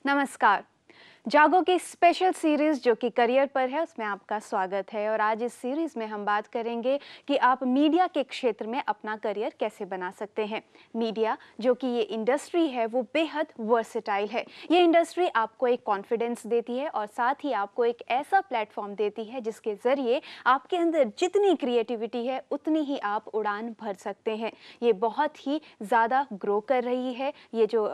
नमस्कार। जागो की स्पेशल सीरीज जो कि करियर पर है उसमें आपका स्वागत है। और आज इस सीरीज में हम बात करेंगे कि आप मीडिया के क्षेत्र में अपना करियर कैसे बना सकते हैं। मीडिया जो कि ये इंडस्ट्री है वो बेहद वर्सेटाइल है। ये इंडस्ट्री आपको एक कॉन्फिडेंस देती है और साथ ही आपको एक ऐसा प्लेटफॉर्म देती है जिसके ज़रिए आपके अंदर जितनी क्रिएटिविटी है उतनी ही आप उड़ान भर सकते हैं। ये बहुत ही ज़्यादा ग्रो कर रही है। ये जो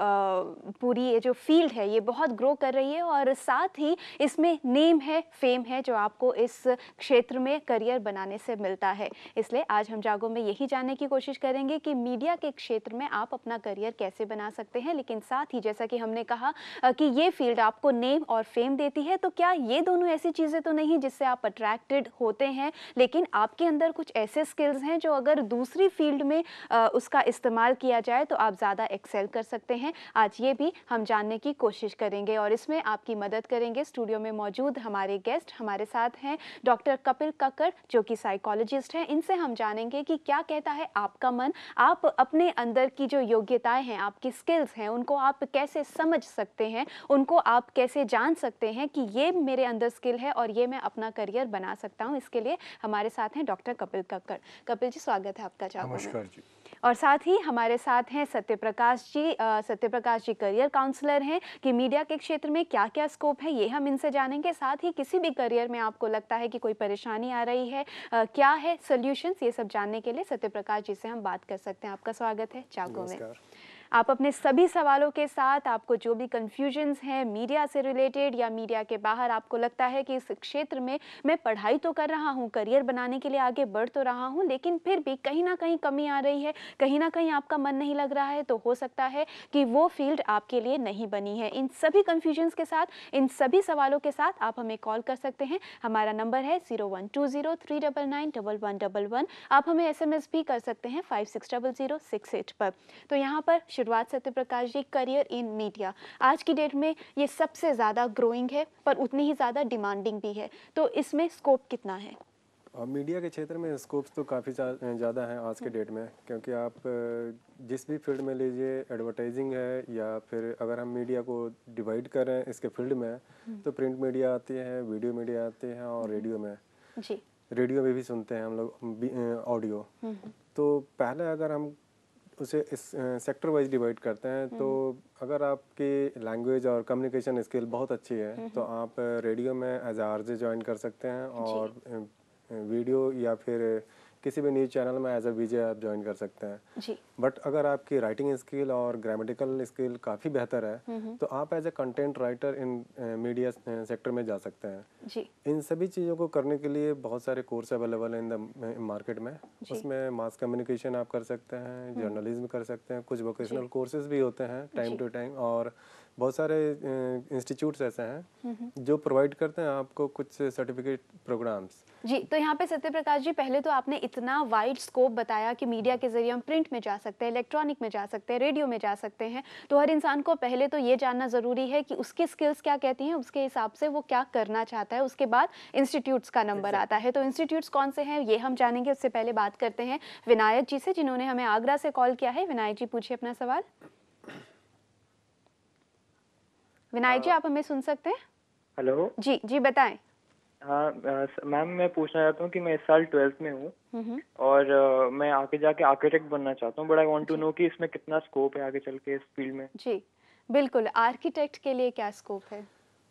पूरी ये जो फील्ड है ये बहुत ग्रो कर रही है और साथ ही इसमें नेम है, फेम है जो आपको इस क्षेत्र में करियर बनाने से मिलता है। इसलिए आज हम जागो में यही जानने की कोशिश करेंगे कि मीडिया के क्षेत्र में आप अपना करियर कैसे बना सकते हैं। लेकिन साथ ही जैसा कि हमने कहा कि ये फील्ड आपको नेम और फेम देती है, तो क्या ये दोनों ऐसी चीज़ें तो नहीं जिससे आप अट्रैक्टेड होते हैं, लेकिन आपके अंदर कुछ ऐसे स्किल्स हैं जो अगर दूसरी फील्ड में उसका इस्तेमाल किया जाए तो आप ज़्यादा एक्सेल कर सकते हैं। आज ये भी हम जानने की कोशिश करेंगे और इसमें आपकी मदद करेंगे स्टूडियो में मौजूद हमारे गेस्ट। हमारे साथ हैं डॉक्टर कपिल कक्कड़ जो कि साइकोलॉजिस्ट हैं। इनसे हम जानेंगे कि क्या कहता है आपका मन, आप अपने अंदर की जो योग्यताएं हैं, आपकी स्किल्स हैं, उनको आप कैसे समझ सकते हैं, उनको आप कैसे जान सकते हैं कि ये मेरे अंदर स्किल है और ये मैं अपना करियर बना सकता हूँ। इसके लिए हमारे साथ हैं डॉक्टर कपिल कक्कड़। कपिल जी, स्वागत है आपका जागो में। नमस्कार जी। और साथ ही हमारे साथ हैं सत्यप्रकाश जी। सत्यप्रकाश जी करियर काउंसलर हैं कि मीडिया के क्षेत्र में क्या क्या स्कोप है ये हम इनसे जानेंगे। साथ ही किसी भी करियर में आपको लगता है कि कोई परेशानी आ रही है, क्या है सॉल्यूशंस, ये सब जानने के लिए सत्यप्रकाश जी से हम बात कर सकते हैं। आपका स्वागत है जागो में। आप अपने सभी सवालों के साथ, आपको जो भी कन्फ्यूजन्स हैं मीडिया से रिलेटेड या मीडिया के बाहर, आपको लगता है कि इस क्षेत्र में मैं पढ़ाई तो कर रहा हूँ, करियर बनाने के लिए आगे बढ़ तो रहा हूँ, लेकिन फिर भी कहीं ना कहीं कमी आ रही है, कहीं ना कहीं आपका मन नहीं लग रहा है, तो हो सकता है कि वो फील्ड आपके लिए नहीं बनी है। इन सभी कन्फ्यूजन्स के साथ, इन सभी सवालों के साथ आप हमें कॉल कर सकते हैं। हमारा नंबर है 0120399111। आप हमें SMS भी कर सकते हैं 560068 पर। तो यहाँ पर शुरुआत सत्यप्रकाश जी, करियर इन मीडिया आज की डेट में ये सबसे ज़्यादा ग्रोइंग है पर उतनी ही ज़्यादा डिमांडिंग भी है, तो इसमें स्कोप कितना है? मीडिया के क्षेत्र में स्कोप्स तो काफ़ी ज़्यादा हैं आज के डेट में, क्योंकि आप जिस भी फील्ड में लीजिए, एडवर्टाइजिंग है या फिर अगर हम मीडिया को डिवाइड करें इसके फील्ड में, तो प्रिंट मीडिया आती है, वीडियो मीडिया आती है और रेडियो में जी, रेडियो में भी सुनते हैं हम लोग ऑडियो। तो पहले अगर हम उसे इस सेक्टर वाइज डिवाइड करते हैं, तो अगर आपकी लैंग्वेज और कम्युनिकेशन स्किल बहुत अच्छी है तो आप रेडियो में एज आरजे ज्वाइन कर सकते हैं और वीडियो या फिर किसी भी न्यूज़ चैनल में एज अ वीजे आप ज्वाइन कर सकते हैं जी। बट अगर आपकी राइटिंग स्किल और ग्रामेटिकल स्किल काफ़ी बेहतर है तो आप as a content writer in media sector में जा सकते हैं जी। इन सभी चीज़ों को करने के लिए बहुत सारे कोर्स अवेलेबल हैं इन द मार्केट में। उसमें मास कम्युनिकेशन आप कर सकते हैं, जर्नलिज्म कर सकते हैं, कुछ वोकेशनल कोर्सेज भी होते हैं टाइम टू टाइम, और बहुत सारे इंस्टीट्यूट्स ऐसे हैं जो प्रोवाइड करते हैं आपको कुछ सर्टिफिकेट प्रोग्राम्स जी। तो यहाँ पे सत्यप्रकाश जी, पहले तो आपने इतना वाइड स्कोप बताया कि मीडिया के जरिए हम प्रिंट में जा सकते हैं, इलेक्ट्रॉनिक में जा सकते हैं, रेडियो में जा सकते हैं। तो हर इंसान को पहले तो ये जानना ज़रूरी है कि उसकी स्किल्स क्या कहती हैं, उसके हिसाब से वो क्या करना चाहता है। उसके बाद इंस्टीट्यूट्स का नंबर आता है। तो इंस्टीट्यूट्स कौन से हैं ये हम जानेंगे। उससे पहले बात करते हैं विनायक जी से, जिन्होंने हमें आगरा से कॉल किया है। विनायक जी, पूछिए अपना सवाल। विनायक जी, आप हमें सुन सकते हैं? हेलो जी जी, बताएं। हाँ मैम, मैं पूछना चाहता हूँ कि मैं इस साल 12th में हूँ और मैं आगे जाके आर्किटेक्ट बनना चाहता हूँ, but I want to know कि इसमें कितना स्कोप है आगे चल के इस फील्ड में। जी बिल्कुल, आर्किटेक्ट के लिए क्या स्कोप है?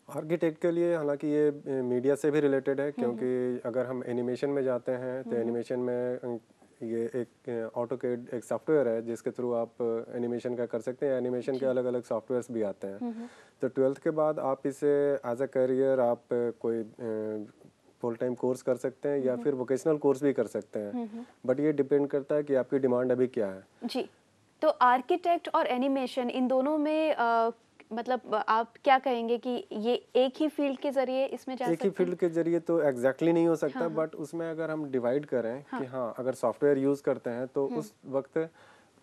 आर्किटेक्ट के लिए हालांकि ये मीडिया से भी रिलेटेड है, क्योंकि अगर हम एनिमेशन में जाते हैं तो एनिमेशन में ये एक ऑटोकैड एक सॉफ्टवेयर है जिसके थ्रू आप एनिमेशन का कर सकते हैं। एनिमेशन के अलग अलग सॉफ्टवेयर्स भी आते हैं। तो 12th के बाद आप इसे एज अ करियर आप कोई फुल टाइम कोर्स कर सकते हैं या फिर वोकेशनल कोर्स भी कर सकते हैं, बट ये डिपेंड करता है कि आपकी डिमांड अभी क्या है जी। तो आर्किटेक्ट और एनिमेशन, इन दोनों में मतलब आप क्या कहेंगे कि ये एक ही फील्ड के जरिए इसमें जा सकते हैं? एक ही फील्ड के जरिए तो एग्जैक्टली नहीं हो सकता, हाँ, बट उसमें अगर हम डिवाइड करें कि हाँ अगर सॉफ्टवेयर यूज़ करते हैं तो उस वक्त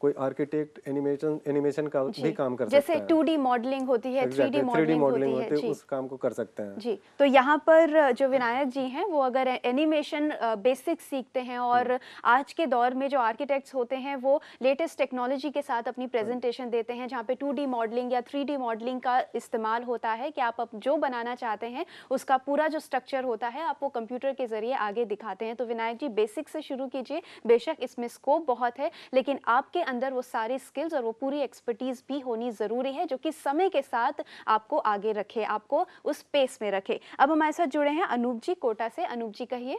कोई आर्किटेक्ट एनिमेशन का भी काम कर जैसे सकता है। 2D मॉडलिंग होती है, 3D मॉडलिंग होती है जी। उस काम को कर सकते हैं जी। तो यहाँ पर जो विनायक जी हैं वो अगर एनिमेशन बेसिक सीखते हैं और आज के दौर में जो आर्किटेक्ट्स होते हैं वो लेटेस्ट टेक्नोलॉजी के साथ अपनी प्रेजेंटेशन देते हैं जहाँ पे 2D मॉडलिंग या 3D मॉडलिंग का इस्तेमाल होता है कि आप जो बनाना चाहते हैं उसका पूरा जो स्ट्रक्चर होता है आप वो कंप्यूटर के जरिए आगे दिखाते हैं। तो विनायक जी बेसिक से शुरू कीजिए, बेशक इसमें स्कोप बहुत है लेकिन आपके अंदर वो सारी स्किल्स और वो पूरी एक्सपर्टीज भी होनी जरूरी है जो कि समय के साथ आपको आगे रखे, आपको उस पेस में रखे। अब हमारे साथ जुड़े हैं अनूप जी कोटा से। अनूप जी कहिए।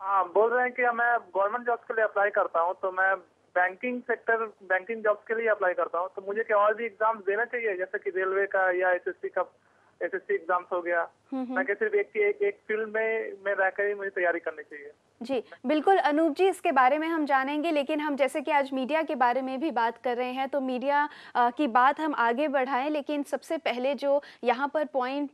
हाँ, बोल रहे हैं कि मैं गवर्नमेंट जॉब्स के लिए अप्लाई करता हूँ, तो मैं बैंकिंग जॉब्स के लिए अप्लाई करता हूँ, तो मुझे क्या और भी एग्जाम्स देना चाहिए जैसे कि रेलवे का या एसएससी एग्जाम्स हो गया? मैं क्या सिर्फ एक फील्ड में रहकर ही मुझे तैयारी करनी चाहिए? जी बिल्कुल अनूप जी, इसके बारे में हम जानेंगे लेकिन हम जैसे कि आज मीडिया के बारे में भी बात कर रहे हैं तो मीडिया की बात हम आगे बढ़ाएं, लेकिन सबसे पहले जो यहाँ पर पॉइंट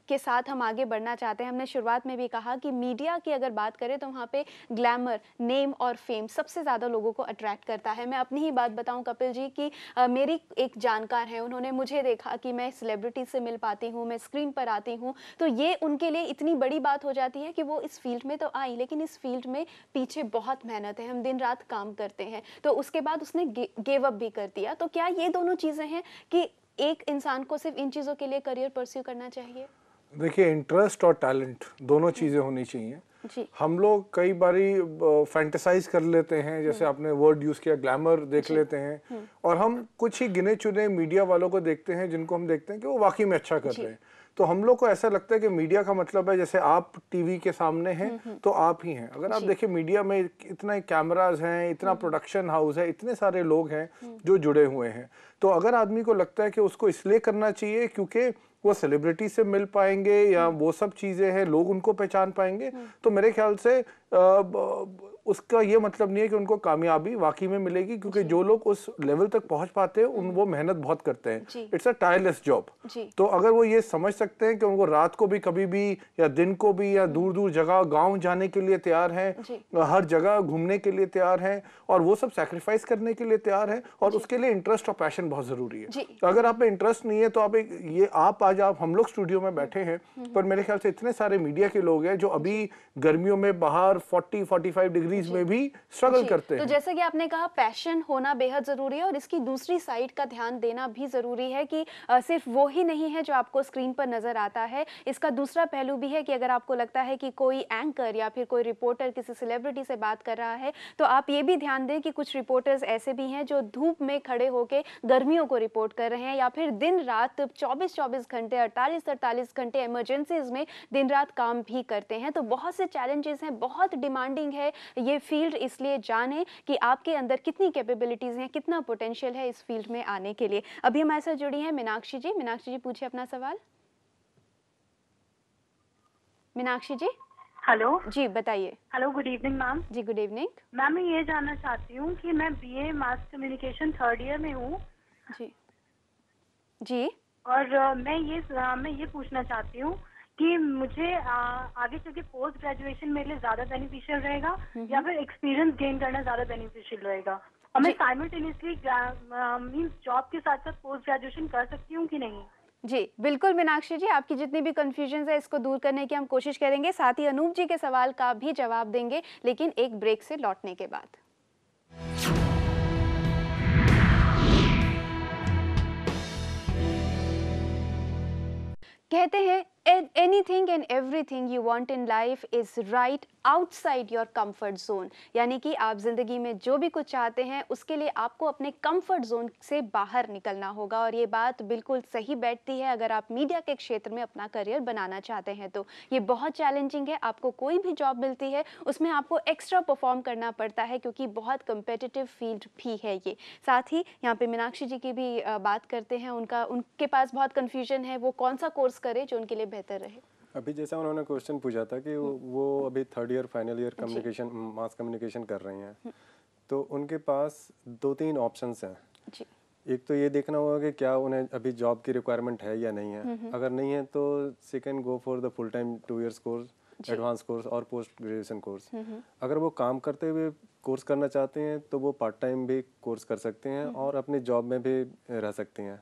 के साथ हम आगे बढ़ना चाहते हैं, हमने शुरुआत में भी कहा कि मीडिया की अगर बात करें तो वहाँ पे ग्लैमर, नेम और फेम सबसे ज़्यादा लोगों को अट्रैक्ट करता है। मैं अपनी ही बात बताऊँ कपिल जी की मेरी एक जानकार है, उन्होंने मुझे देखा कि मैं सेलिब्रिटी से मिल पाती हूँ, मैं स्क्रीन पर आती हूँ, तो ये उनके लिए इतनी बड़ी बात हो जाती है कि वो इस फील्ड में तो आई लेकिन इस फील्ड में पीछे बहुत मेहनत है, हम दिन रात काम करते हैं, तो उसके बाद उसने गिव अप भी कर दिया। तो क्या ये दोनों चीजें हैं कि एक इंसान को सिर्फ इन चीजों के लिए करियर परस्यू करना चाहिए? देखिए, इंटरेस्ट और टैलेंट दोनों चीज़ें होनी चाहिए जी। हम लोग कई बारी फैंटेसाइज कर लेते हैं, जैसे आपने वर्ड यूज़ किया ग्लैमर देख लेते हैं, और हम कुछ ही गिने चुने मीडिया वालों को देखते हैं जिनको हम देखते हैं कि वो वाकई में अच्छा कर रहे हैं। तो हम लोग को ऐसा लगता है कि मीडिया का मतलब है जैसे आप टीवी के सामने हैं तो आप ही हैं। अगर आप देखिए मीडिया में इतने कैमराज हैं, इतना प्रोडक्शन हाउस है, इतने सारे लोग हैं जो जुड़े हुए हैं, तो अगर आदमी को लगता है कि उसको इसलिए करना चाहिए क्योंकि वो सेलिब्रिटी से मिल पाएंगे या वो सब चीज़ें हैं, लोग उनको पहचान पाएंगे, तो मेरे ख्याल से उसका ये मतलब नहीं है कि उनको कामयाबी वाकई में मिलेगी, क्योंकि जो लोग उस लेवल तक पहुंच पाते हैं वो मेहनत बहुत करते हैं। It's a tireless job. तो अगर वो ये समझ सकते हैं कि उनको रात को भी कभी भी या दिन को भी या दूर दूर जगह गांव जाने के लिए तैयार हैं, हर जगह घूमने के लिए तैयार हैं और वो सब सैक्रिफाइस करने के लिए तैयार हैं, और उसके लिए इंटरेस्ट और पैशन बहुत जरूरी है। तो अगर आप में इंटरेस्ट नहीं है तो आप आज हम लोग स्टूडियो में बैठे हैं, पर मेरे ख्याल से इतने सारे मीडिया के लोग हैं जो अभी गर्मियों में बाहर 40-45 डिग्रीज में भी स्ट्रगल करते हैं। तो जैसे कि आपने कहा पैशन होना बेहद जरूरी है और इसकी दूसरी साइड का ध्यान देना भी जरूरी है कि सिर्फ वो ही नहीं है जो आपको स्क्रीन पर नजर आता है, इसका दूसरा पहलू भी है कि अगर आपको लगता है कि कोई एंकर या फिर कोई रिपोर्टर किसी सेलिब्रिटी से बात कर रहा है तो आप ये भी ध्यान दें कि कुछ रिपोर्टर्स ऐसे भी हैं जो धूप में खड़े होकर गर्मियों को रिपोर्ट कर रहे हैं या फिर दिन रात 24-24 घंटे 48-48 घंटे इमरजेंसीज में दिन रात काम भी करते हैं। तो बहुत से चैलेंजेस हैं, बहुत डिमांडिंग है ये फील्ड, इसलिए जाने कि आपके अंदर कितनी कैपेबिलिटीज हैं, कितना पोटेंशियल है इस फील्ड में आने के लिए। अभी हमारे साथ जुड़ी हैं मीनाक्षी जी। मीनाक्षी जी पूछिए अपना सवाल। मीनाक्षी जी। हेलो जी बताइए। Hello, good evening ma'am. जी गुड इवनिंग मैम, मैं ये जानना चाहती हूँ कि मैं BA mass communication 3rd year में हूँ जी जी और मैं ये पूछना चाहती हूँ कि मुझे आगे चल के पोस्ट ग्रेजुएशन मेरे लिए ज्यादा बेनिफिशियल रहेगा या फिर एक्सपीरियंस गेन करना ज्यादा बेनिफिशियल रहेगा, और मैं साइमल्टेनियसली मींस जॉब के साथ साथ पोस्ट ग्रेजुएशन कर सकती हूँ कि नहीं? जी बिल्कुल मीनाक्षी जी, आपकी जितनी भी कंफ्यूजन है इसको दूर करने की हम कोशिश करेंगे, साथ ही अनूप जी के सवाल का भी जवाब देंगे, लेकिन एक ब्रेक से लौटने के बाद। कहते हैं anything and everything you want in life is right outside your comfort zone, यानी कि आप जिंदगी में जो भी कुछ चाहते हैं उसके लिए आपको अपने कंफर्ट जोन से बाहर निकलना होगा, और ये बात बिल्कुल सही बैठती है अगर आप मीडिया के क्षेत्र में अपना करियर बनाना चाहते हैं। तो ये बहुत चैलेंजिंग है, आपको कोई भी जॉब मिलती है उसमें आपको एक्स्ट्रा परफॉर्म करना पड़ता है क्योंकि बहुत कंपेटिटिव फील्ड भी है ये। साथ ही यहाँ पे मीनाक्षी जी की भी बात करते हैं, उनके पास बहुत कन्फ्यूजन है, वो कौन सा कोर्स करे जो उनके लिए बेहतर रहे। अभी जैसा उन्होंने क्वेश्चन पूछा था कि वो अभी 3rd year final year communication mass communication कर रही हैं, तो उनके पास 2-3 ऑप्शंस हैं जी। एक तो ये देखना होगा कि क्या उन्हें अभी जॉब की रिक्वायरमेंट है या नहीं है, अगर नहीं है तो she can go for the full time 2 years course advance course और पोस्ट ग्रेजुएशन कोर्स। अगर वो काम करते हुए कोर्स करना चाहते हैं तो वो पार्ट टाइम भी कोर्स कर सकते हैं और अपनी जॉब में भी रह सकती हैं।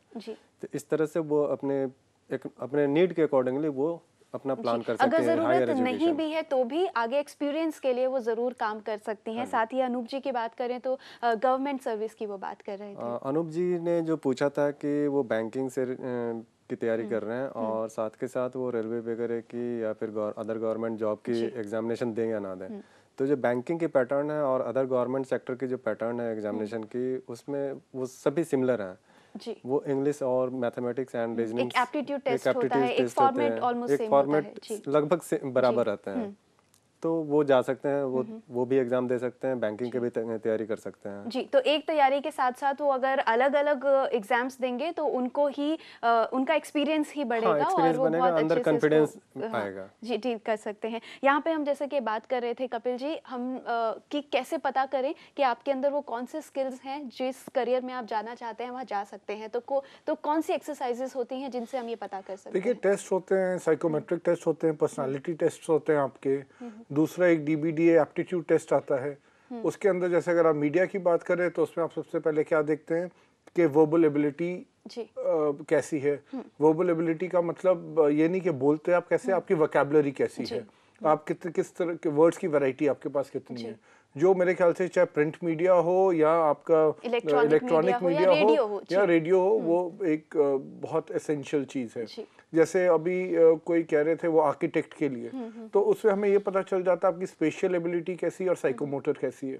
तो इस तरह से वो अपने नीड के अकॉर्डिंगली वो अपना प्लान कर सकते अगर हैं। जरूरत नहीं भी है तो भी आगे एक्सपीरियंस के लिए वो जरूर काम कर सकती हैं। साथ ही अनूप जी की बात करें तो गवर्नमेंट सर्विस की वो बात कर रहे थे। अनूप जी ने जो पूछा था कि वो बैंकिंग से की तैयारी कर रहे हैं और साथ के साथ वो रेलवे वगैरह की या फिर अदर गवर्नमेंट जॉब की एग्जामिनेशन दें या ना दें। तो जो बैंकिंग की पैटर्न है और अदर गवर्नमेंट सेक्टर की जो पैटर्न है एग्जामिनेशन की, उसमें वो सभी सिमिलर हैं। जी। वो इंग्लिश और मैथमेटिक्स एंड रीजनिंग एक एप्टीट्यूड टेस्ट होता है, एक फॉर्मेट ऑलमोस्ट सेम होता है, लगभग बराबर रहते हैं। तो वो जा सकते हैं, वो भी एग्जाम दे सकते हैं, बैंकिंग के भी तैयारी कर सकते हैं। जी, तो एक तैयारी के साथ साथ वो अगर अलग अलग एग्जाम्स देंगे तो उनको ही उनका एक्सपीरियंस ही बढ़ेगा और वो बहुत अंदर कॉन्फिडेंस आएगा। जी, ठीक कर सकते हैं। यहाँ पे हम जैसे कि बात कर रहे थे कपिल जी, हम कि कैसे पता करें कि आपके अंदर वो कौन से स्किल्स हैं जिस करियर में आप जाना चाहते हैं वहाँ जा सकते हैं। तो कौन सी एक्सरसाइजेस होती हैं जिनसे हम ये पता कर सकते हैं? देखिए, टेस्ट होते हैं, साइकोमेट्रिक टेस्ट होते हैं, पर्सनालिटी टेस्ट होते हैं आपके। दूसरा एक DBDA एप्टीट्यूड टेस्ट आता है। उसके अंदर जैसे अगर आप मीडिया की बात करें तो उसमें आप सबसे पहले क्या देखते हैं कि वर्बल एबिलिटी कैसी है। वर्बल एबिलिटी का मतलब ये नहीं कि बोलते आप कैसे, आपकी वोकैबुलरी कैसी है, आप किस तरह के वर्ड्स की वैरायटी आपके पास कितनी है। जो मेरे ख्याल से चाहे प्रिंट मीडिया हो या आपका इलेक्ट्रॉनिक मीडिया हो या रेडियो हो, वो एक बहुत एसेंशियल चीज़ है। जैसे अभी कोई कह रहे थे वो आर्किटेक्ट के लिए, तो उससे हमें ये पता चल जाता है आपकी स्पेशल एबिलिटी कैसी है और साइकोमोटर कैसी है।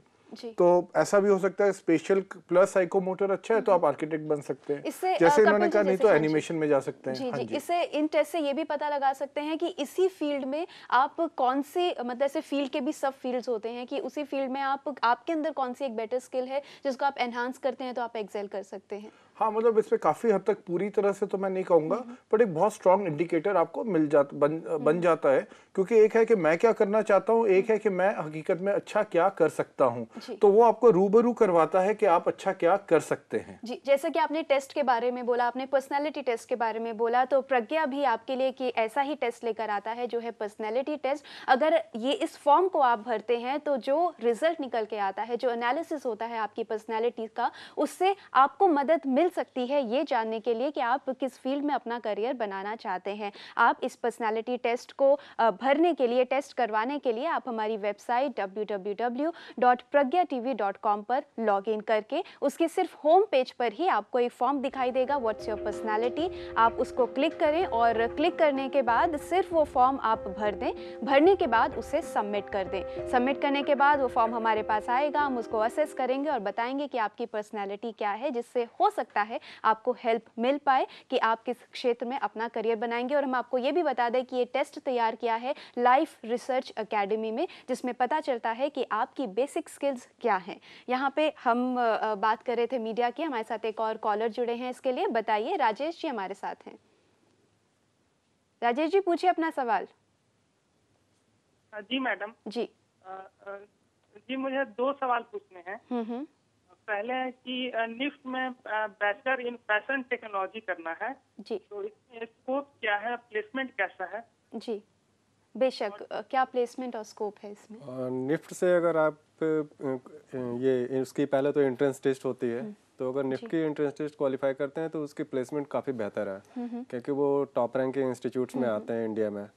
तो ऐसा भी हो सकता है स्पेशल प्लस साइकोमोटर अच्छा है तो आप आर्किटेक्ट बन सकते हैं। जैसे इन्होंने कहा, नहीं तो एनिमेशन में जा सकते हैं। जी, इससे इन टेस्ट से ये भी पता लगा सकते हैं कि इसी फील्ड में आप कौन से, मतलब ऐसे फील्ड के भी सब फील्ड्स होते हैं कि उसी फील्ड में आपके अंदर कौन सी एक बेटर स्किल है जिसको आप एनहांस करते हैं तो आप एक्सेल कर सकते हैं। हाँ, मतलब इसमें काफी हद तक पूरी तरह से तो मैं नहीं कहूंगा, पर एक बहुत स्ट्रॉन्ग इंडिकेटर आपको बन जाता है। क्योंकि एक है कि मैं क्या करना चाहता हूँ, एक है कि मैं हकीकत में अच्छा क्या कर सकता हूँ। तो वो आपको रूबरू करवाता है कि आप अच्छा क्या कर सकते हैं। जी, जैसे कि आपने टेस्ट के बारे में बोला, आपने पर्सनैलिटी टेस्ट के बारे में बोला, तो प्रज्ञा भी आपके लिए कि ऐसा ही टेस्ट लेकर आता है जो है पर्सनैलिटी टेस्ट। अगर ये इस फॉर्म को आप भरते हैं तो जो रिजल्ट निकल के आता है, जो एनालिसिस होता है आपकी पर्सनैलिटी का, उससे आपको मदद मिल सकती है ये जानने के लिए कि आप किस फील्ड में अपना करियर बनाना चाहते हैं। आप इस पर्सनैलिटी टेस्ट को भरने के लिए, टेस्ट करवाने के लिए आप हमारी वेबसाइट www.pragya.tv.com पर लॉग इन करके उसके सिर्फ होम पेज पर ही आपको एक फॉर्म दिखाई देगा, व्हाट्स योर पर्सनैलिटी। आप उसको क्लिक करें और क्लिक करने के बाद सिर्फ वो फॉर्म आप भर दें। भरने के बाद उसे सबमिट कर दें। सबमिट करने के बाद वो फॉर्म हमारे पास आएगा, हम उसको असेस करेंगे और बताएंगे कि आपकी पर्सनैलिटी क्या है, जिससे हो सकता है आपको हेल्प मिल पाए कि आप किस क्षेत्र में अपना करियर बनाएंगे। और हम आपको ये भी बता दें कि ये टेस्ट तैयार किया है लाइफ रिसर्च एकेडमी में, जिसमें पता चलता है कि आपकी बेसिक स्किल्स क्या हैं। यहाँ पे हम बात कर रहे थे मीडिया की, हमारे साथ एक और कॉलर जुड़े हैं इसके लिए। बताइए, राजेश जी हमारे साथ हैं। राजेश जी, पूछिए अपना सवाल। जी मैडम। जी जी, मुझे 2 सवाल पूछने हैं। पहले है कि निफ्ट में बैचलर इन फैशन टेक्नोलॉजी करना है जी, तो इसमें स्कोप क्या है, प्लेसमेंट कैसा है? जी बेशक, क्या प्लेसमेंट और स्कोप है इसमें? निफ्ट से अगर आप ये उसकी पहले तो एंट्रेंस टेस्ट होती है, तो अगर निफ्ट की एंट्रेंस टेस्ट क्वालिफाई करते हैं तो उसकी प्लेसमेंट काफ़ी बेहतर है, क्योंकि वो टॉप रैंकिंग इंस्टीट्यूट्स में आते हैं इंडिया में।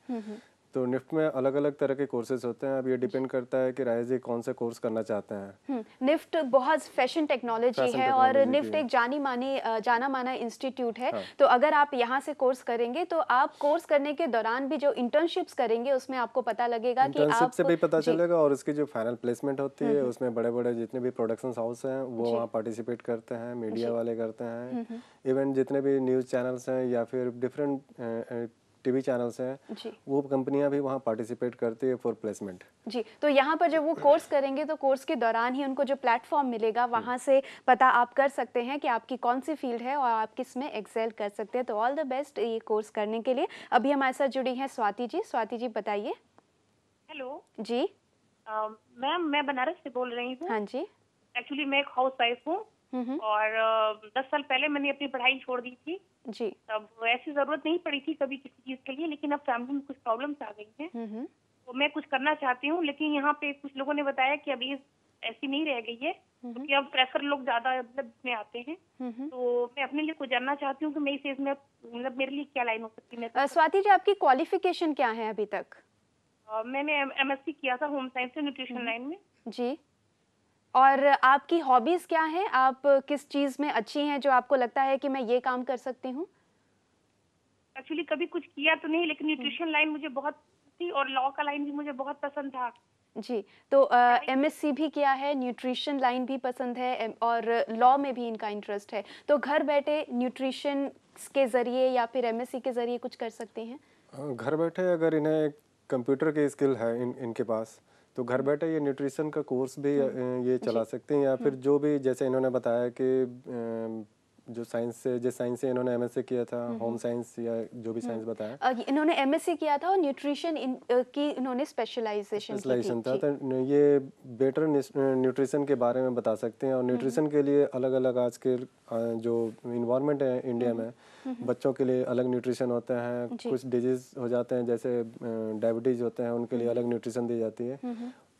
तो निफ्ट में अलग अलग तरह के कोर्सेज होते हैं। अब ये डिपेंड करता है कि राय जी कौन सा कोर्स करना चाहते हैं। निफ्ट बहुत फैशन टेक्नोलॉजी है और निफ्ट एक जाना माना इंस्टीट्यूट है। तो अगर आप यहाँ से कोर्स करेंगे तो आप कोर्स करने के दौरान भी जो इंटर्नशिप्स करेंगे उसमें आपको पता लगेगा कि इंटर्नशिप से भी पता चलेगा, और इसकी जो फाइनल प्लेसमेंट होती है उसमें बड़े बड़े जितने भी प्रोडक्शन हाउस हैं वो वहाँ पार्टिसिपेट करते हैं, मीडिया वाले करते हैं, इवन जितने भी न्यूज़ चैनल्स हैं या फिर डिफरेंट टीवी चैनल्स हैं, वो कंपनियां भी वहाँ पार्टिसिपेट करती है फॉर प्लेसमेंट। जी, तो यहाँ पर जब वो कोर्स करेंगे तो कोर्स के दौरान ही उनको जो प्लेटफॉर्म मिलेगा वहाँ से पता आप कर सकते हैं कि आपकी कौन सी फील्ड है और आप किस में एक्सेल कर सकते हैं। तो ऑल द बेस्ट ये कोर्स करने के लिए। अभी हमारे साथ जुड़ी हैं स्वाति जी। स्वाति जी बताइए। हेलो जी मैम, मैं बनारस से बोल रही हूँ। हाँ जी। एक्चुअली मैं एक हाउस वाइफ हूँ और 10 साल पहले मैंने अपनी पढ़ाई छोड़ दी थी जी। तब ऐसी जरूरत नहीं पड़ी थी कभी किसी चीज के लिए, लेकिन अब फैमिली में कुछ प्रॉब्लम्स आ गई हैं तो तो मैं कुछ करना चाहती हूँ, लेकिन यहाँ पे कुछ लोगों ने बताया कि अभी ऐसी नहीं रह गई है, क्योंकि अब फ्रेशर लोग ज्यादा मतलब में आते हैं। तो मैं अपने लिए कुछ जानना चाहती हूँ कि मैं इस एज में मतलब मेरे लिए क्या लाइन हो सकती है। स्वाति जी, आपकी क्वालिफिकेशन क्या है अभी तक? मैंने एमएससी किया था होम साइंस से न्यूट्रिशन लाइन में। जी। और आपकी हॉबीज क्या हैं? आप किस चीज में अच्छी हैं जो आपको लगता है कि मैं ये काम कर सकती हूँ? एक्चुअली कभी कुछ किया तो नहीं, लेकिन न्यूट्रिशन लाइन मुझे बहुत थी और लॉ का लाइन भी मुझे बहुत पसंद था। जी, तो एमएससी भी किया है, न्यूट्रिशन लाइन भी पसंद है और लॉ में भी इनका इंटरेस्ट है, तो घर बैठे न्यूट्रिशन के जरिए या फिर एमएससी के जरिए कुछ कर सकती हैं? घर बैठे अगर इन्हें कंप्यूटर की स्किल है इनके पास, तो घर बैठे ये न्यूट्रिशन का कोर्स भी ये चला सकते हैं, या फिर जो भी जैसे इन्होंने बताया कि जो साइंस से इन्होंने एमएससी किया था, होम साइंस या जो भी साइंस बताया, इन्होंने एमएससी किया था और न्यूट्रिशन की इन्होंने स्पेशलाइजेशन था, तो ये बेटर न्यूट्रिशन के बारे में बता सकते हैं। और न्यूट्रिशन के लिए अलग अलग आज के जो इन्वायरमेंट है इंडिया में, बच्चों के लिए अलग न्यूट्रिशन होते हैं, कुछ डिजीज हो जाते हैं जैसे डायबिटीज होते हैं, उनके लिए अलग न्यूट्रिशन दी जाती है।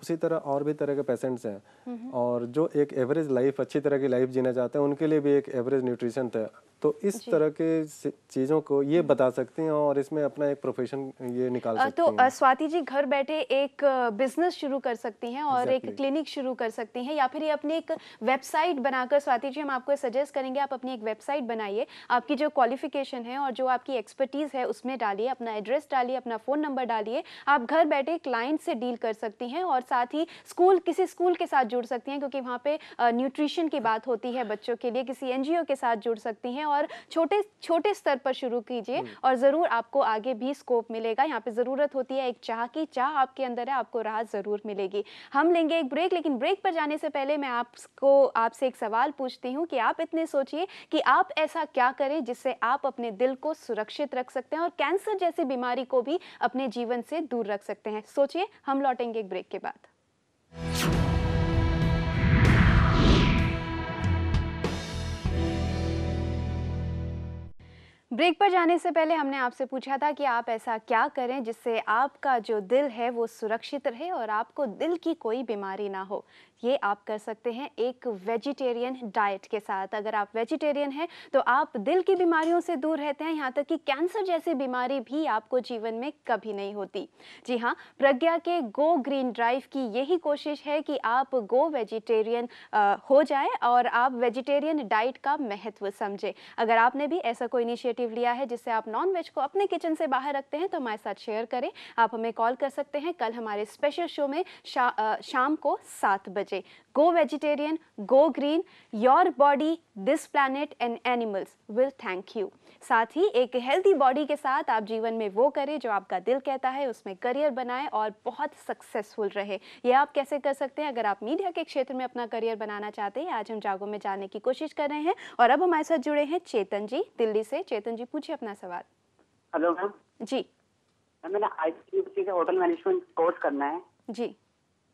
उसी तरह और भी तरह के पेशेंट्स हैं, और जो एक एवरेज लाइफ, अच्छी तरह की लाइफ जीना चाहते हैं, उनके लिए भी एक एवरेज न्यूट्रिशन था। तो इस तरह के चीज़ों को ये बता सकते हैं और इसमें अपना एक प्रोफेशन ये निकाल सकती हैं। तो स्वाति जी घर बैठे एक बिजनेस शुरू कर सकती हैं और एक क्लिनिक शुरू कर सकती हैं, या फिर ये अपनी एक वेबसाइट बनाकर, स्वाति जी हम आपको सजेस्ट करेंगे आप अपनी एक वेबसाइट बनाइए, आपकी जो क्वालिफिकेशन है और जो आपकी एक्सपर्टीज़ है उसमें डालिए, अपना एड्रेस डालिए, अपना फ़ोन नंबर डालिए, आप घर बैठे क्लाइंट से डील कर सकती हैं और साथ ही किसी स्कूल के साथ जुड़ सकती हैं, क्योंकि वहाँ पे न्यूट्रिशन की बात होती है बच्चों के लिए, किसी एनजीओ के साथ जुड़ सकती हैं और छोटे स्तर पर शुरू कीजिए और ज़रूर आपको आगे भी स्कोप मिलेगा। यहाँ पे ज़रूरत होती है एक चाह की, चाह आपके अंदर है, आपको राहत ज़रूर मिलेगी। हम लेंगे एक ब्रेक, लेकिन ब्रेक पर जाने से पहले मैं आपसे एक सवाल पूछती हूँ कि आप इतने सोचिए कि आप ऐसा क्या करें जिससे आप अपने दिल को सुरक्षित रख सकते हैं और कैंसर जैसी बीमारी को भी अपने जीवन से दूर रख सकते हैं। सोचिए, हम लौटेंगे एक ब्रेक के बाद। ब्रेक पर जाने से पहले हमने आपसे पूछा था कि आप ऐसा क्या करें जिससे आपका जो दिल है वो सुरक्षित रहे और आपको दिल की कोई बीमारी ना हो। ये आप कर सकते हैं एक वेजिटेरियन डाइट के साथ। अगर आप वेजिटेरियन हैं तो आप दिल की बीमारियों से दूर रहते हैं, यहाँ तक कि कैंसर जैसी बीमारी भी आपको जीवन में कभी नहीं होती। जी हाँ, प्रज्ञा के गो ग्रीन ड्राइव की यही कोशिश है कि आप गो वेजिटेरियन हो जाए और आप वेजिटेरियन डाइट का महत्व समझें। अगर आपने भी ऐसा कोई इनिशिएटिव लिया है जिससे आप नॉन वेज को अपने किचन से बाहर रखते हैं तो हमारे साथ शेयर करें। आप हमें कॉल कर सकते हैं कल हमारे स्पेशल शो में शाम को 7 बजे। Go vegetarian, go green, your body, this planet and animals will thank you. साथ ही एक हेल्दी बॉडी के साथ आप जीवन में वो करें जो आपका दिल कहता है, उसमें करियर बनाएं और बहुत सक्सेसफुल रहे। ये आप कैसे कर सकते हैं? अगर आप मीडिया के क्षेत्र में अपना करियर बनाना चाहते हैं, आज हम जागो में जानने की कोशिश कर रहे हैं और अब हमारे साथ जुड़े हैं चेतन जी दिल्ली से। चेतन जी पूछिए अपना सवाल। Hello ma'am. जी मैंने आईपी से होटल मैनेजमेंट कोर्स करना है। जी।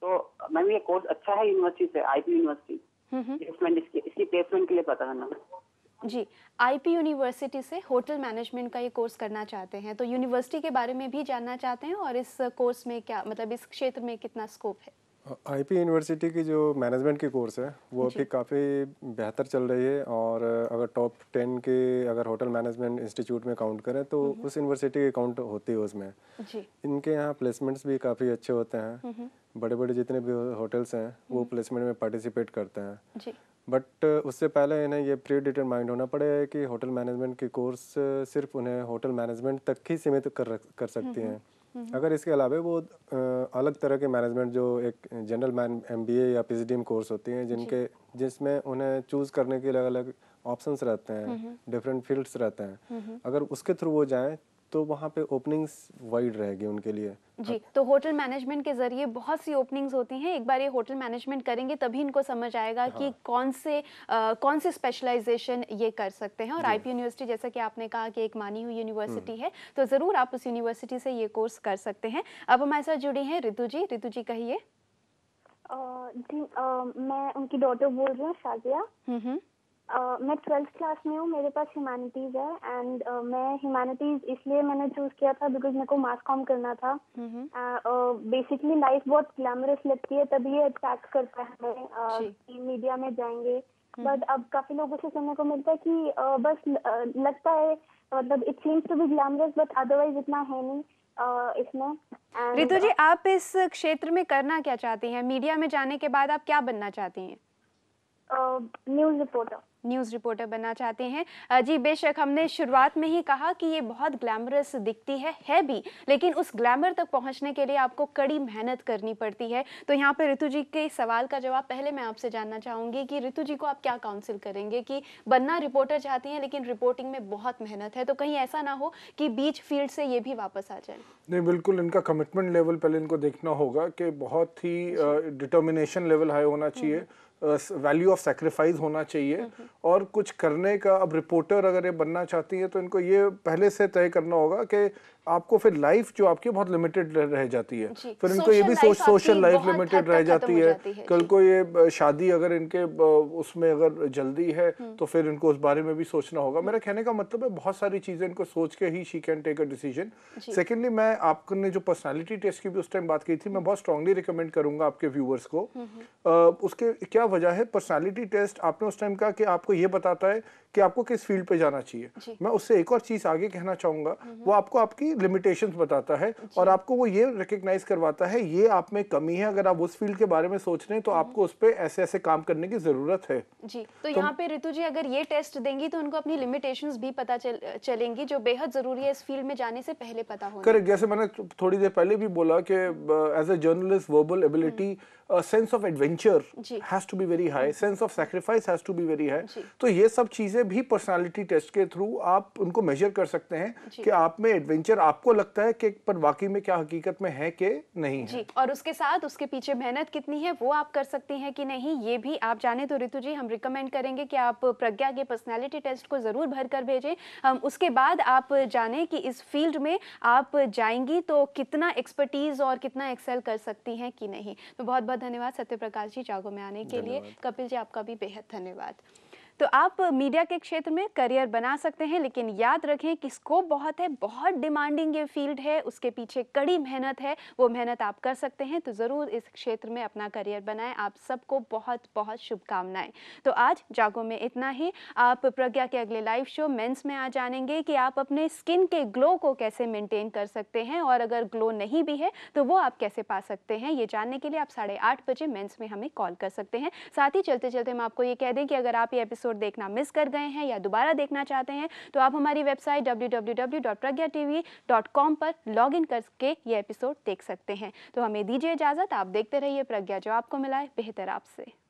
तो मैम ये कोर्स अच्छा है यूनिवर्सिटी से, आईपी यूनिवर्सिटी, इसकी प्लेसमेंट के लिए पता करना। जी, आईपी यूनिवर्सिटी से होटल मैनेजमेंट का ये कोर्स करना चाहते हैं, तो यूनिवर्सिटी के बारे में भी जानना चाहते हैं और इस कोर्स में क्या मतलब इस क्षेत्र में कितना स्कोप है? आईपी यूनिवर्सिटी की जो मैनेजमेंट की कोर्स है वो अभी काफ़ी बेहतर चल रही है, और अगर टॉप 10 के अगर होटल मैनेजमेंट इंस्टीट्यूट में काउंट करें तो उस यूनिवर्सिटी की काउंट होती है उसमें। जी। इनके यहाँ प्लेसमेंट्स भी काफ़ी अच्छे होते हैं, बड़े बड़े जितने भी होटल्स हैं वो प्लेसमेंट में पार्टिसिपेट करते हैं। जी। बट उससे पहले इन्हें ये प्री डिटरमाइंड होना पड़ेगा कि होटल मैनेजमेंट की कोर्स सिर्फ उन्हें होटल मैनेजमेंट तक ही सीमित कर सकती हैं। अगर इसके अलावा वो अलग तरह के मैनेजमेंट जो एक जनरल एमबीए या पीजीडीएम कोर्स होती हैं जिसमें उन्हें चूज़ करने के अलग अलग ऑप्शंस रहते हैं, डिफरेंट फील्ड्स रहते हैं, अगर उसके थ्रू वो जाएं तो वहाँ पे ओपनिंग्स वाइड रहेगी उनके लिए। जी, तो होटल मैनेजमेंट के जरिए बहुत सी ओपनिंग्स होती हैं। एक बार ये होटल मैनेजमेंट करेंगे तभी इनको समझ आएगा कि कौन से स्पेशलाइजेशन ये कर सकते हैं। और आईपी यूनिवर्सिटी जैसा कि आपने कहा कि एक मानी हुई यूनिवर्सिटी है, तो ज़रूर आप उस यूनिवर्सिटी से ये कोर्स कर सकते हैं। अब हमारे साथ जुड़ी हैं ऋतु जी। ऋतु जी कहिए। जी मैं उनकी डॉटर बोल रही हूँ, शाजिया। मैं 12th क्लास में हूँ, मेरे पास ह्यूमैनिटीज है एंड मैं ह्यूमैनिटीज इसलिए मैंने चूज किया था बिकॉज मेरे को मास कॉम करना था। बेसिकली लाइफ बहुत ग्लैमरस लगती है, तभी ये अट्रैक्ट करता है हमें कि मीडिया में जाएंगे। बट अब काफी लोगों से सुनने को मिलता है कि बस लगता है, मतलब it seems to be glamorous but otherwise इतना है नहीं इसमें। रितु जी, आप इस क्षेत्र में करना क्या चाहती हैं? मीडिया में जाने के बाद आप क्या बनना चाहती हैं? न्यूज़ रिपोर्टर बनना चाहते हैं। जी बेशक, हमने शुरुआत में ही कहा कि ये बहुत ग्लैमरस दिखती है भी, लेकिन उस ग्लैमर तक पहुंचने के लिए आपको कड़ी मेहनत करनी पड़ती है। तो यहाँ पे ऋतु जी के सवाल का जवाब पहले मैं आपसे जानना चाहूँगी कि ऋतु जी को आप क्या काउंसिल करेंगे कि बनना रिपोर्टर चाहती हैं लेकिन रिपोर्टिंग में बहुत मेहनत है, तो कहीं ऐसा ना हो कि बीच फील्ड से ये भी वापस आ जाए? नहीं, बिल्कुल इनका कमिटमेंट लेवल पहले इनको देखना होगा कि बहुत ही डिटर्मिनेशन लेवल हाई होना चाहिए, वैल्यू ऑफ सेक्रीफाइस होना चाहिए और कुछ करने का। अब रिपोर्टर अगर ये बनना चाहती है तो इनको ये पहले से तय करना होगा कि आपको फिर लाइफ जो आपकी बहुत लिमिटेड रह जाती है, फिर इनको ये भी सोशल लाइफ लिमिटेड रह जाती है। कल को ये शादी अगर इनके उसमें अगर जल्दी है तो फिर इनको उस बारे में भी सोचना होगा। मेरा कहने का मतलब है बहुत सारी चीजें इनको सोच के ही she can take a decision. Secondly, मैं आपने जो पर्सनालिटी टेस्ट की भी उस टाइम बात की थी, मैं बहुत स्ट्रांगली रिकमेंड करूंगा आपके व्यूअर्स को। उसके क्या वजह है, पर्सनालिटी टेस्ट आपने उस टाइम कहा कि आपको ये बताता है कि आपको किस फील्ड पे जाना चाहिए। मैं उससे एक और चीज आगे कहना चाहूंगा, वो आपको आपकी लिमिटेशंस बताता है और आपको वो ये रिकग्नाइज करवाता है ये आप में कमी है, अगर आप उस फील्ड के बारे में सोच रहे हैं तो आपको उस पे ऐसे ऐसे काम करने की जरूरत है। जी, तो यहाँ पे ऋतु जी अगर ये टेस्ट देंगी तो उनको अपनी लिमिटेशंस भी पता चलेंगी, जो बेहद जरूरी है इस फील्ड में जाने से पहले पता होना। करेक्ट, जैसे मैंने थोड़ी देर पहले भी बोला कि as a journalist verbal ability, sense of adventure has to be very high, sense of sacrifice has to be very high. तो ये सब चीजें भी पर्सनालिटी टेस्ट के थ्रू आप उनको मेजर कर सकते हैं कि आप में एडवेंचर आपको लगता है कि पर वाकई में क्या हकीकत में है कि नहीं है। जी, और उसके साथ उसके पीछे मेहनत कितनी है वो आप कर सकती हैं कि नहीं, ये भी आप जाने। तो ऋतु जी, हम रिकमेंड करेंगे कि आप प्रज्ञा के पर्सनालिटी टेस्ट को जरूर भर कर भेजें। उसके बाद आप जाने कि इस फील्ड में आप जाएंगी तो कितना एक्सपर्टीज और कितना एक्सेल कर सकती हैं कि नहीं। तो बहुत बहुत धन्यवाद सत्यप्रकाश जी जागो में आने के लिए। कपिल जी, आपका भी बेहद धन्यवाद। तो आप मीडिया के क्षेत्र में करियर बना सकते हैं, लेकिन याद रखें कि स्कोप बहुत है, बहुत डिमांडिंग ये फील्ड है, उसके पीछे कड़ी मेहनत है। वो मेहनत आप कर सकते हैं, तो ज़रूर इस क्षेत्र में अपना करियर बनाएं। आप सबको बहुत बहुत शुभकामनाएं। तो आज जागो में इतना ही। आप प्रज्ञा के अगले लाइव शो मेंस में आज जानेंगे कि आप अपने स्किन के ग्लो को कैसे मेंटेन कर सकते हैं, और अगर ग्लो नहीं भी है तो वो आप कैसे पा सकते हैं। ये जानने के लिए आप 8:30 बजे मेंस में हमें कॉल कर सकते हैं। साथ ही चलते चलते हम आपको ये कह दें कि अगर आप ये एपिसोड देखना मिस कर गए हैं या दोबारा देखना चाहते हैं तो आप हमारी वेबसाइट www.pragyatv.com पर लॉग इन करके ये एपिसोड देख सकते हैं। तो हमें दीजिए इजाजत, आप देखते रहिए प्रज्ञा, जो आपको मिलाए बेहतर आपसे।